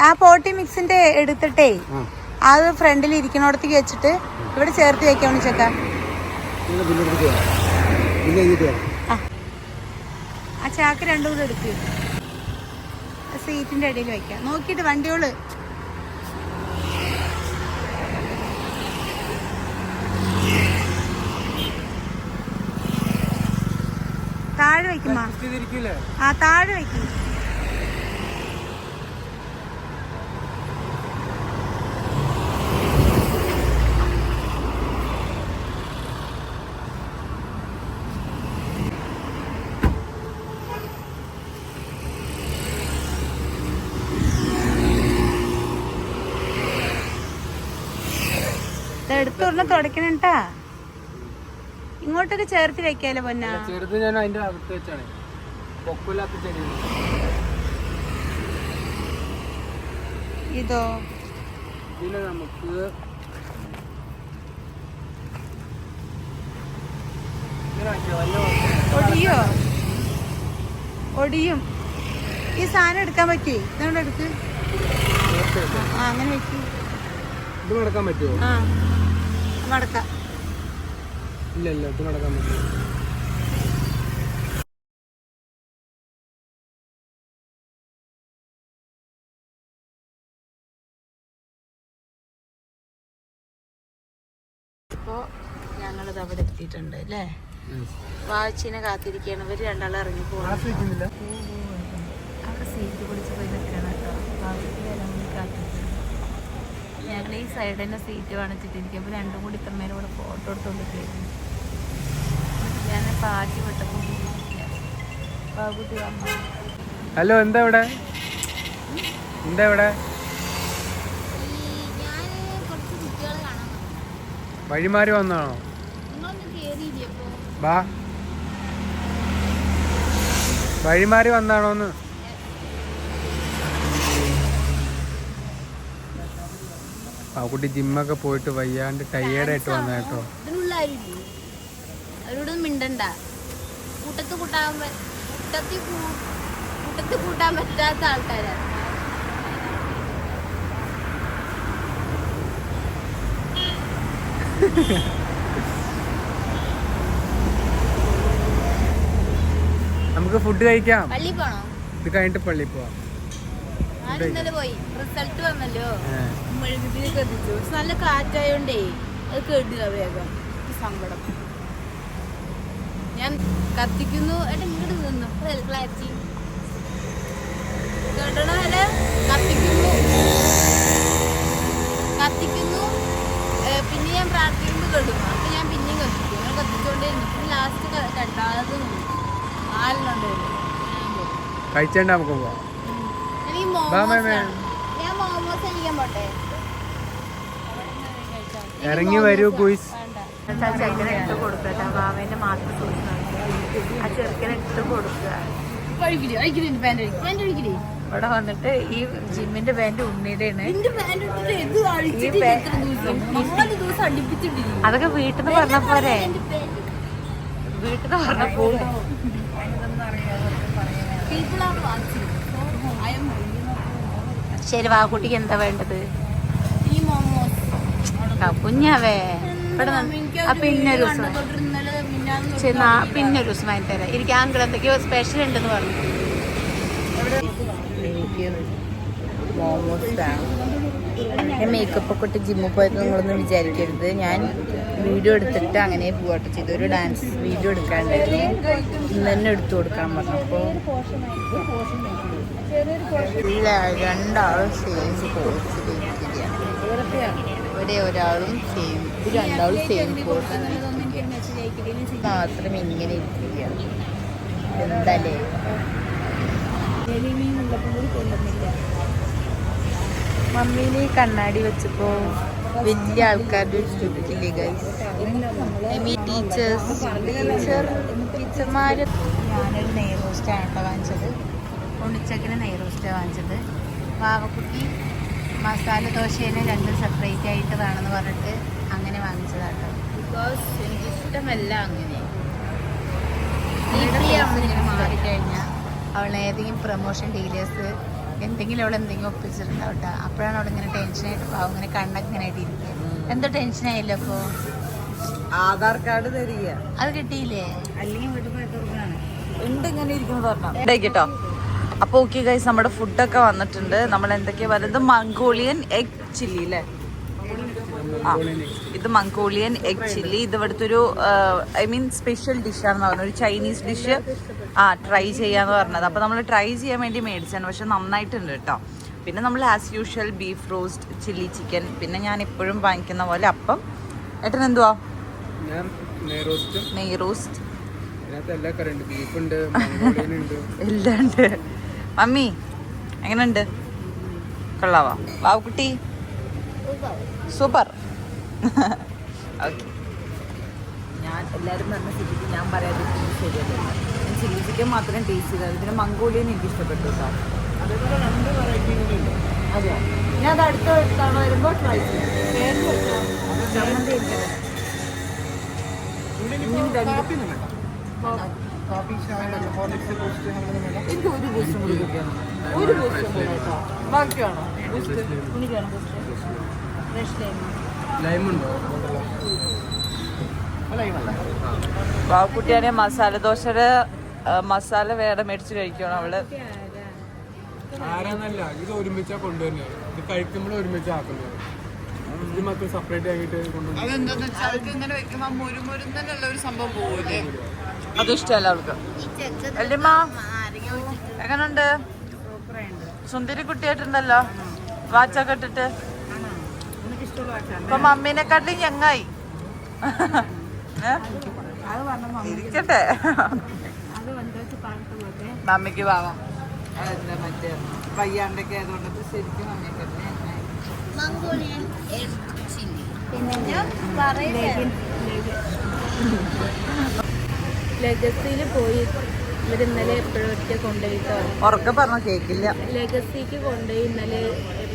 ആ പോട്ടി മിക്സിന്റെ എടുത്തിട്ടേ അത് ഫ്രണ്ടിൽ ഇരിക്കണോടത്തേക്ക് വെച്ചിട്ട് ഇവിടെ ചേർത്ത് വെക്കാണ് ചെക്ക. ആ ചാക്ക് രണ്ടും കൂടെ എടുക്കുക. സീറ്റിന്റെ ഇടയിൽ വെക്കാം. നോക്കിയിട്ട് വണ്ടിയോള് താഴെ വെക്കുമാ. ആ താഴെ വെക്കും. എടുത്തോർന്ന് തുടക്കണട്ടാ. ഇങ്ങോട്ടൊക്കെ ചേർത്ത് വെക്കാലോ പൊന്നാ. ചെറുത് ഞാൻ അതിന്റെ അകത്ത് വെച്ചാണ്. പൊക്കില്ലാത്ത ചെടി ഇതോ? ഇതിന് നമുക്ക് ഒടിയും. ഈ സാധനം എടുക്കാൻ പറ്റുവേ? ഇതുകൊണ്ട് എടുക്ക്. ആ അങ്ങനെ വെക്കും. ഇത് മടക്കാൻ പറ്റുമോ? ആ മടക്കാം. ഇല്ല ഇത് മടക്കാൻ പറ്റുമോ? ഇപ്പോൾ ഞങ്ങളിത് അവിടെ എത്തിയിട്ടുണ്ട് അല്ലേ? വാച്ചിനെ കാത്തിരിക്കുകയാണ്. ഇവർ രണ്ടാളും ഇറങ്ങി പോകുന്നില്ല. അവിടെ സീറ്റ് പിടിച്ച് പോയി നിൽക്കണം കേട്ടോ. വാച്ചിക്ക് വരാൻ വേണ്ടി കാത്തിരിക്കണം. ഞങ്ങൾ ഈ സൈഡ് തന്നെ സീറ്റ് കാണിച്ചിട്ടിരിക്കും. അപ്പോൾ രണ്ടും കൂടി ഇത്ര നേരം ഇവിടെ ഫോട്ടോ എടുത്തുകൊണ്ടിരിക്കുന്നു. ഞാൻ പാറ്റി വിട്ടപ്പോൾ ബാബുട്ടി വന്നു. ഹലോ, എന്താ ഇവിടെ? വഴിമാറി വന്നാണോ? ബാ, വഴിമാറി വന്നാണോന്ന്? ആ കുട്ടി ജിമ്മൊക്കെ പോയിട്ട് വയ്യാണ്ട് ടയേർഡായിട്ട് വന്ന കേട്ടോ. അവരോടൊന്നും മിണ്ടണ്ട. കൂട്ടത്ത് കൂട്ടാൻ പറ്റാത്ത ആൾക്കാരാണ്. നമുക്ക് ഫുഡ് കഴിക്കാം. പള്ളി പോണോ? ഇത് കഴിഞ്ഞിട്ട് പള്ളി പോവാം. ഞാൻ ഇന്നലെ പോയി, റിസൾട്ട് വന്നല്ലോ. മെഴുകുതിരി കത്തിച്ചു. നല്ല കാറ്റായോണ്ടേ അത് കേടുക വേഗം. സങ്കടം. ഞാൻ കത്തിക്കുന്നു. ഇങ്ങോട്ട് നിന്നു ക്ലാരിറ്റി കേട്ടണ കത്തിക്കുന്നു. പിന്നെ ഞാൻ പ്രാർത്ഥിക്കുമ്പോൾ കേടും. അപ്പൊ ഞാൻ പിന്നെയും കത്തിക്കും. ഞാൻ കത്തിച്ചോണ്ടേയിരുന്നു. പിന്നെ ലാസ്റ്റ് കണ്ടാലത് 4 ഉണ്ടായിരുന്നു. കഴിച്ചേണ്ട നമുക്ക് പോവാം. ഞാൻ മോമോസ് കഴിക്കാൻ പോട്ടെ. ഇറങ്ങി വരൂ ഗുയ്സ്. ചെക്കനെ ഇട്ട് കൊടുക്കട്ടെ. മാവേന്റെ മാത്രം ആ ചെറുക്കനെ ഇട്ട് കൊടുക്കുക. ഇവിടെ വന്നിട്ട് ഈ ജിമ്മിന്റെ പാന്റ് ഉണ്ണിയുടെയാണ്. അതൊക്കെ വീട്ടിൽ നിന്ന് പറഞ്ഞ പോരെ. വീട്ടിൽ നിന്ന് പറഞ്ഞപ്പോ ശരി. വാക്കുട്ടിക്ക് എന്താ വേണ്ടത്? കുഞ്ഞാവേ ഇവിടെ പിന്നൊരു ദിവസം പിന്നൊരു ദിവസം വാങ്ങി തരാം. എനിക്ക് ആങ്കിൾ എന്തൊക്കെയോ സ്പെഷ്യൽ ഉണ്ടെന്ന് പറഞ്ഞു. ഞാൻ മേക്കപ്പ് ഒക്കെ ഇട്ട് ജിമ്മിൽ പോയത് നിങ്ങളൊന്നും വിചാരിക്കരുത്. ഞാൻ വീഡിയോ എടുത്തിട്ട് അങ്ങനെ പോകട്ടെ ചെയ്തു. ഒരു ഡാൻസ് വീഡിയോ എടുക്കാണ്ടായിരുന്നു. ഇന്ന് തന്നെ എടുത്തു കൊടുക്കാൻ പറഞ്ഞപ്പോൾ ഇല്ല, രണ്ടാളും സെയിം കോഴ്സിലിരിക്കുകയാണ്. ഒരാളും സെയിം, രണ്ടാളും സെയിം കോഴ്സ് മാത്രം ഇങ്ങനെ ഇരിക്കുകയാണ്. എന്താല്ലേ മമ്മീനെ കണ്ണാടി വെച്ചപ്പോ വലിയ ആൾക്കാരുടെ ഇഷ്ടപ്പെട്ടില്ലേ ഗൈസ്? ടീച്ചർമാര്. ഞാനൊരു നെയ് റോസ്റ്റാണ് വാങ്ങിച്ചത്. ഉണ്ണിച്ചക്കിന് നെയ് റോസ്റ്റാണ് വാങ്ങിച്ചത്. വാവക്കുട്ടി മസാല ദോശേനെ രണ്ടും സെപ്പറേറ്റ് ആയിട്ട് വേണമെന്ന് പറഞ്ഞിട്ട് അങ്ങനെ വാങ്ങിച്ചതാട്ടോ. ബിക്കോസ് എനിക്കിഷ്ടമല്ല അങ്ങനെ. വീട്ടിൽ അവളിങ്ങനെ മാറിക്കഴിഞ്ഞാൽ അവൾ ഏതെങ്കിലും പ്രൊമോഷൻ ഡീലേഴ്സ് എന്തെങ്കിലും അവൾ എന്തെങ്കിലും ഒപ്പിച്ചിട്ടുണ്ടാവട്ടെ. അപ്പോഴാണ് അവളിങ്ങനെ ടെൻഷനായിട്ട് പാവം ഇങ്ങനെ കണ്ണൊക്കെ ഇങ്ങനെ ആയിട്ട് ഇരിക്കുക. എന്തോ ടെൻഷനായില്ലോ അപ്പോൾ. ആധാർ കാർഡ് തരിക. അത് കിട്ടിയില്ലേ? അല്ലെങ്കിൽ വീട്ടിൽ പോയി കൊടുക്കാണ്. ഉണ്ട് ഇങ്ങനെ ഇരിക്കുന്നത് പറഞ്ഞോ. കേട്ടോ. അപ്പോൾ ഓക്കെ ഗൈസ്, നമ്മുടെ ഫുഡൊക്കെ വന്നിട്ടുണ്ട്. നമ്മൾ എന്തൊക്കെയാ പറയുന്നത്? മംഗോളിയൻ എഗ് ചില്ലി അല്ലേ? ആ, ഇത് മംഗോളിയൻ എഗ് ചില്ലി. ഇത് ഇവിടുത്തെ ഒരു സ്പെഷ്യൽ ഡിഷാണെന്ന് പറഞ്ഞു. ഒരു ചൈനീസ് ഡിഷ് ട്രൈ ചെയ്യാന്ന് പറഞ്ഞത്. അപ്പോൾ നമ്മൾ ട്രൈ ചെയ്യാൻ വേണ്ടി മേടിച്ചാണ്. പക്ഷെ നന്നായിട്ടുണ്ട് കേട്ടോ. പിന്നെ നമ്മൾ as usual beef roast, chilli chicken, പിന്നെ ഞാൻ എപ്പോഴും വാങ്ങിക്കുന്ന പോലെ അപ്പം. ഏട്ടൻ എന്തുവാ? നെയ് റോസ്റ്റ് എല്ലാം ഉണ്ട്. മമ്മി എങ്ങനെയുണ്ട്? കൊള്ളാവാ വാവുക്കുട്ടി? സൂപ്പർ. ഓക്കെ. ഞാൻ എല്ലാവരും പറഞ്ഞ സ്ഥിതിക്ക് ഞാൻ പറയാതെ ശരിയല്ല. ഞാൻ ചില്ലി ചിക്കൻ മാത്രം ടേസ്റ്റ് ചെയ്തത്. ഇതിന് മംഗോളിയൻ എനിക്ക് ഇഷ്ടപ്പെട്ടു കേട്ടോ. അതേപോലെ 2 വെറൈറ്റി കൂടി ഉണ്ട്. അതെ, ഞാൻ അത് അടുത്ത തവണ വരുമ്പോൾ ട്രൈ ചെയ്യാം. ചമ്മന്തി എനിക്ക് ഒരു ബൂസ്റ്റും കൂടി കിട്ടിയാണ്. ഒരു ബൂസ്റ്റും കൂടെ കേട്ടോ. ബാക്കിയാണോ ബൂസ്റ്റ്? എനിക്കാണോ ബൂസ്റ്റ്? ഫ്രഷ് ലൈമുണ്ടോ? വാവുക്കുട്ടിയാണെ മസാല ദോശയുടെ മസാല വേറെ മേടിച്ച് കഴിക്കണം അവള്. ആരാന്നല്ല, ഇത് ഒരുമിച്ചാ കൊണ്ടുവരുന്നത്. ഇത് കഴിക്കുമ്പോൾ ഒരുമിച്ച് ആക്കുന്നത്. ഇത് മക്കൾ സെപ്പറേറ്റ് ആയിട്ട് കൊണ്ടുവരും. അത് ഇഷ്ടമല്ല അവൾക്ക്. വല്യമ്മ എങ്ങനുണ്ട്? സുന്ദരി കുട്ടിയായിട്ടുണ്ടല്ലോ, വാച്ചൊക്കെ ഇട്ടിട്ട്. ഇപ്പൊ മമ്മീനെക്കാട്ടിലും ഞങ്ങായി. ഇരിക്കട്ടെ, മമ്മിക്ക് പാവം. മറ്റേ വയ്യാണ്ടൊക്കെ ആയതുകൊണ്ട് ശരിക്കും ലെഗസിയിൽ പോയി ഇവർ ഇന്നലെ എപ്പോഴും ഒറ്റ കൊണ്ടുപോയിട്ടോ. ഉറക്കെ പറഞ്ഞ കേക്കില്ല. ലെഗസിക്ക് കൊണ്ടുപോയി ഇന്നലെ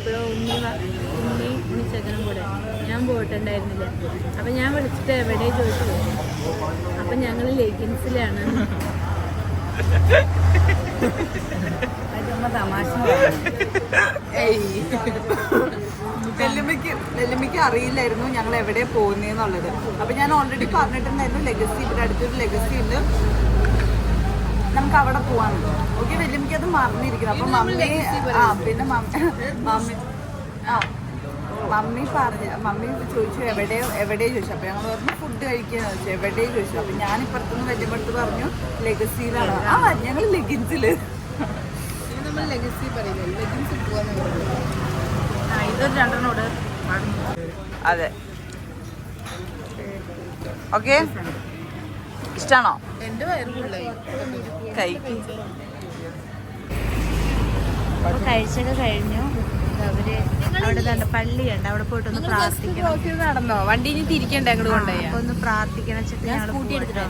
വന്നപ്പോഴും ഉണ്ണിച്ചക്കനും കൂടെ ഞാൻ പോയിട്ടുണ്ടായിരുന്നില്ല. അപ്പം ഞാൻ വിളിച്ചിട്ട് എവിടെ ചോദിച്ചു. അപ്പം ഞങ്ങൾ ലെഗിൻസിലാണ്. തമാശ വെല്ലുമ്മയ്ക്ക് അറിയില്ലായിരുന്നു ഞങ്ങൾ എവിടെ പോകുന്നേന്നുള്ളത്. അപ്പൊ ഞാൻ ഓൾറെഡി പറഞ്ഞിട്ടുണ്ടായിരുന്നു ലെഗസി, ഇവിടെ അടുത്തൊരു ലെഗസി ഉണ്ട്, നമുക്ക് അവിടെ പോവാന്ന്. ഓക്കെ, വെല്ലുമ്മയ്ക്ക് അത് മറന്നിരിക്കുന്നു. അപ്പൊ മമ്മി പിന്നെ മമ്മി ചോദിച്ചു എവിടെ ചോദിച്ചു. അപ്പൊ ഞങ്ങൾ പറഞ്ഞു ഫുഡ് കഴിക്കാന്ന് ചോദിച്ചു. എവിടെ ചോദിച്ചു. അപ്പൊ ഞാൻ ഇപ്പുറത്തുനിന്ന് വെല്ലുമ്പടുത്ത് പറഞ്ഞു ലെഗസിയിലാണ്. ഞങ്ങൾ ലെഗിൻസില്. ഇതൊരു രണ്ടെണ്ണോട്. അതെ, ഓക്കെ. ഇഷ്ടാണോ? എന്റെ വയറുള്ളായി കഴിക്കും. കഴിച്ചൊക്കെ കഴിഞ്ഞു. അവര് അവിടെ തന്നെ പള്ളിയുണ്ട്, അവിടെ പോയിട്ടൊന്ന് പ്രാർത്ഥിക്കണം. നടന്നോ? വണ്ടി ഇനി തിരിക്കണ്ടേ? അങ്ങോട്ട് കൊണ്ടുപോയി അപ്പൊ ഒന്ന് പ്രാർത്ഥിക്കണം വെച്ചിട്ട്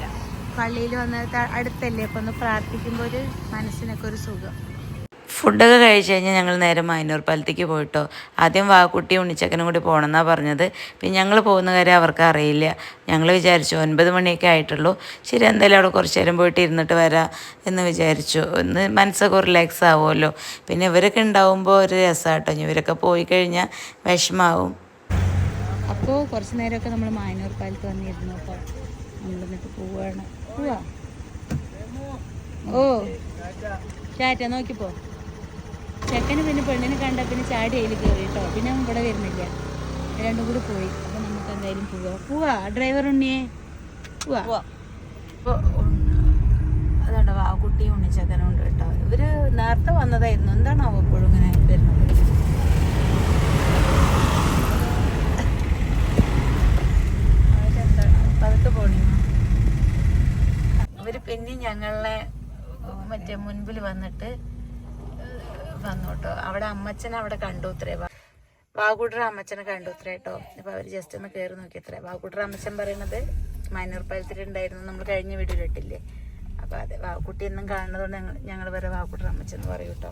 പള്ളിയിൽ വന്നിട്ട് അടുത്തല്ലേ, അപ്പൊ ഒന്ന് പ്രാർത്ഥിക്കുമ്പോ ഒരു മനസ്സിനൊക്കെ ഒരു സുഖം. ഫുഡൊക്കെ കഴിച്ച് കഴിഞ്ഞാൽ ഞങ്ങൾ നേരെ മൈനൂർ പാലത്തേക്ക് പോയിട്ടോ. ആദ്യം വാക്കുട്ടി ഉണ്ണിച്ചക്കനും കൂടി പോകണമെന്നാണ് പറഞ്ഞത്. പിന്നെ ഞങ്ങൾ പോകുന്ന കാര്യം അവർക്ക് അറിയില്ല. ഞങ്ങൾ വിചാരിച്ചു 9 മണിയൊക്കെ ആയിട്ടുള്ളൂ, ശരി എന്തായാലും അവിടെ കുറച്ച് നേരം പോയിട്ട് ഇരുന്നിട്ട് വരാം എന്ന് വിചാരിച്ചു. ഒന്ന് മനസ്സൊക്കെ റിലാക്സ് ആവുമല്ലോ. പിന്നെ ഇവരൊക്കെ ഉണ്ടാവുമ്പോൾ ഒരു രസമാട്ടോ. ഇവരൊക്കെ പോയി കഴിഞ്ഞാൽ വിഷമാവും. അപ്പോൾ കുറച്ച് നേരമൊക്കെ നമ്മൾ മായനൂർ പാലത്ത് വന്നിരുന്നു. അപ്പോൾ നമ്മൾ എന്നിട്ട് പോവാണ്. പോവാ. ഓ ചാറ്റ നോക്കിപ്പോ. ചെക്കന് പിന്നെ പെണ്ണിനെ കണ്ട പിന്നെ ചാടി അതിൽ കയറി കേട്ടോ. പിന്നെ ഇവിടെ വരുന്നില്ല, രണ്ടും കൂടി പോയി. അപ്പം നമുക്ക് എന്തായാലും പോവാ. ഡ്രൈവർ ഉണ്ണിയെ പോവാ. ഇപ്പോൾ അതുകൊണ്ട് വാക്കുട്ടി ഉണ്ണിച്ചക്കനും ഉണ്ട് കേട്ടോ. ഇവർ നേരത്തെ വന്നതായിരുന്നു, എന്താണാവോ എപ്പോഴും ഇങ്ങനെ വരുന്നത്. പതുക്കെ പോണി. ഇവർ പിന്നെ ഞങ്ങളെ മറ്റേ മുൻപിൽ വന്നിട്ട് വന്നു കേട്ടോ. അവിടെ അമ്മച്ചനെ അവിടെ കണ്ടു ഇത്രേ. വാഗുഡ്ര അമ്മച്ചനെ കണ്ടു ഇത്ര കേട്ടോ. അപ്പൊ അവര് ജസ്റ്റ് ഒന്ന് കയറി നോക്കി ഇത്ര. വാഗുഡ്ര അമ്മച്ചൻ പറയുന്നത് മൈനൂർ പാലത്തിലുണ്ടായിരുന്നു, നമ്മൾ കഴിഞ്ഞ വീഡിയോയിലിട്ടില്ലേ. അപ്പൊ അതെ, വാക്കുട്ടി എന്നും കാണുന്നതുകൊണ്ട് ഞങ്ങൾ വരെ വാഗുഡ്ര അമ്മച്ചൻ എന്ന് പറയും കേട്ടോ.